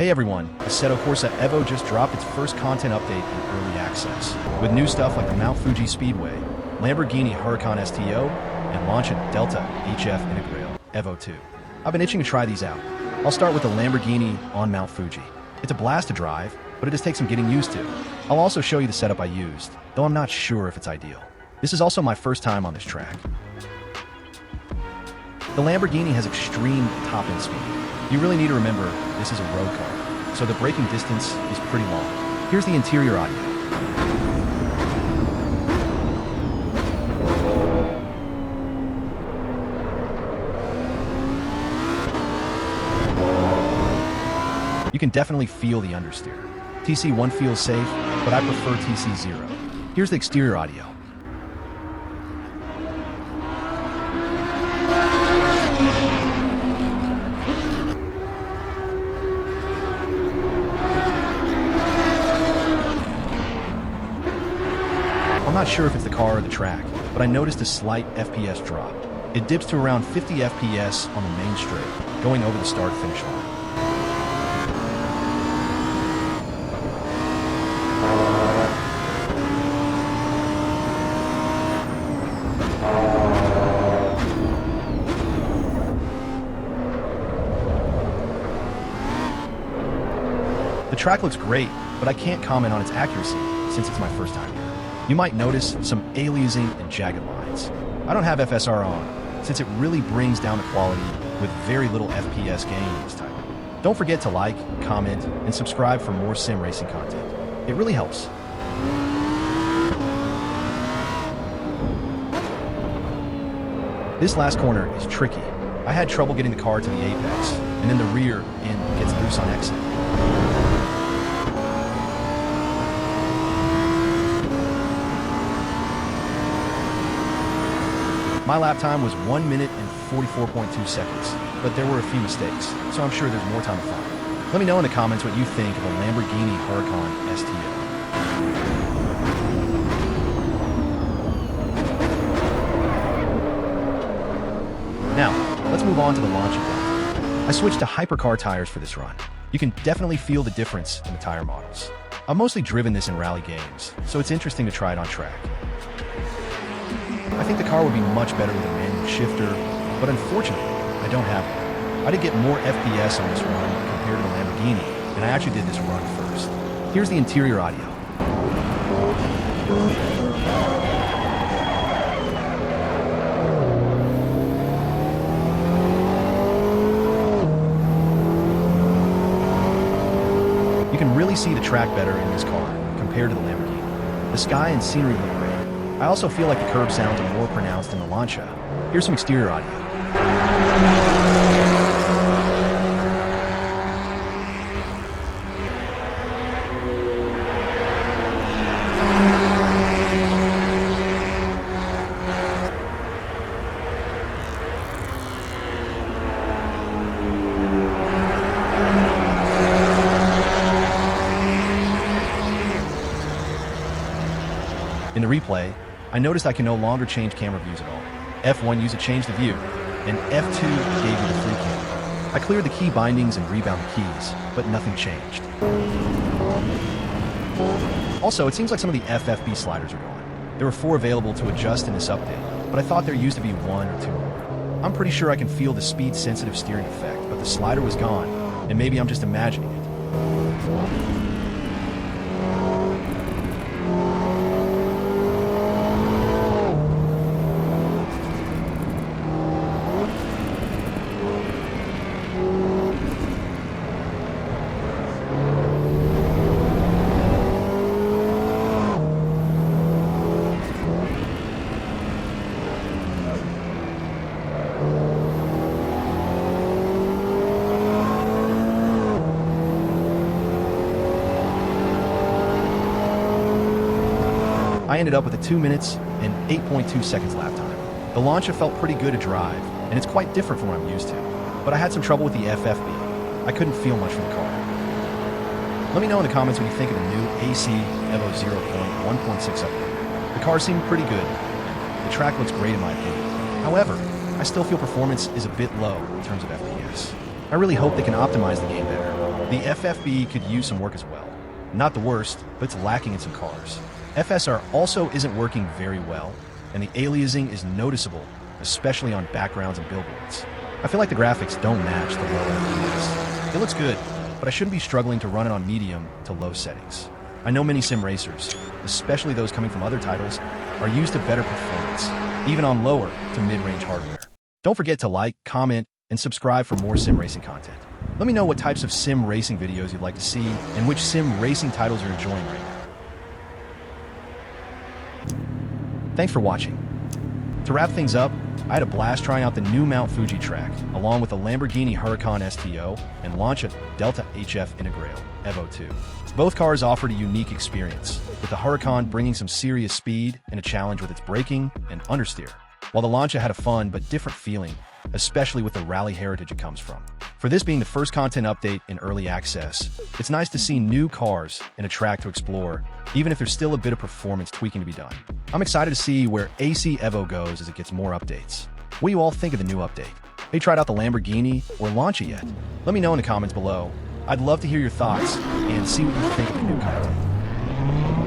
Hey everyone, Assetto Corsa Evo just dropped its first content update in early access, with new stuff like the Mount Fuji Speedway, Lamborghini Huracan STO, and Lancia Delta HF Integrale Evo 2. I've been itching to try these out. I'll start with the Lamborghini on Mount Fuji. It's a blast to drive, but it does take some getting used to. I'll also show you the setup I used, though I'm not sure if it's ideal. This is also my first time on this track. The Lamborghini has extreme top-end speed. You really need to remember this is a road car, so the braking distance is pretty long. Here's the interior audio. You can definitely feel the understeer. TC1 feels safe, but I prefer TC0. Here's the exterior audio. I'm not sure if it's the car or the track, but I noticed a slight FPS drop. It dips to around 50 FPS on the main straight, going over the start-finish line. The track looks great, but I can't comment on its accuracy since it's my first time here. You might notice some aliasing and jagged lines. I don't have FSR on, since it really brings down the quality with very little FPS gain in this title. Don't forget to like, comment, and subscribe for more sim racing content. It really helps. This last corner is tricky. I had trouble getting the car to the apex, and then the rear end gets loose on exit. My lap time was 1 minute and 44.2 seconds, but there were a few mistakes, so I'm sure there's more time to follow. Let me know in the comments what you think of a Lamborghini Huracan STO. Now, let's move on to the Lancia Delta. I switched to hypercar tires for this run. You can definitely feel the difference in the tire models. I've mostly driven this in rally games, so it's interesting to try it on track. I think the car would be much better with a manual shifter, but unfortunately, I don't have one. I did get more FPS on this run compared to the Lamborghini, and I actually did this run first. Here's the interior audio. You can really see the track better in this car compared to the Lamborghini. The sky and scenery look great. I also feel like the curb sounds are more pronounced in the Lancia. Here's some exterior audio. In the replay, I noticed I can no longer change camera views at all. F1 used to change the view, and F2 gave me the free camera. I cleared the key bindings and rebound the keys, but nothing changed. Also, it seems like some of the FFB sliders are gone. There were 4 available to adjust in this update, but I thought there used to be 1 or 2 more. I'm pretty sure I can feel the speed-sensitive steering effect, but the slider was gone, and maybe I'm just imagining it. I ended up with a 2 minutes and 8.2 seconds lap time. The Lancia felt pretty good to drive, and it's quite different from what I'm used to. But I had some trouble with the FFB. I couldn't feel much from the car. Let me know in the comments what you think of the new AC Evo 0.1.6 update. The car seemed pretty good. The track looks great in my opinion. However, I still feel performance is a bit low in terms of FPS. I really hope they can optimize the game better. The FFB could use some work as well. Not the worst, but it's lacking in some cars. FSR also isn't working very well, and the aliasing is noticeable, especially on backgrounds and billboards. I feel like the graphics don't match the low FPS. It looks good, but I shouldn't be struggling to run it on medium to low settings. I know many sim racers, especially those coming from other titles, are used to better performance, even on lower to mid-range hardware. Don't forget to like, comment, and subscribe for more sim racing content. Let me know what types of sim racing videos you'd like to see and which sim racing titles you're enjoying right now. Thanks for watching. To wrap things up, I had a blast trying out the new Mount Fuji track, along with the Lamborghini Huracan STO and Lancia Delta HF Integrale Evo 2. Both cars offered a unique experience, with the Huracan bringing some serious speed and a challenge with its braking and understeer, while the Lancia had a fun but different feeling, especially with the rally heritage it comes from. For this being the first content update in early access, it's nice to see new cars and a track to explore, even if there's still a bit of performance tweaking to be done. I'm excited to see where AC Evo goes as it gets more updates. What do you all think of the new update? Have you tried out the Lamborghini or Lancia yet? Let me know in the comments below. I'd love to hear your thoughts and see what you think of the new content.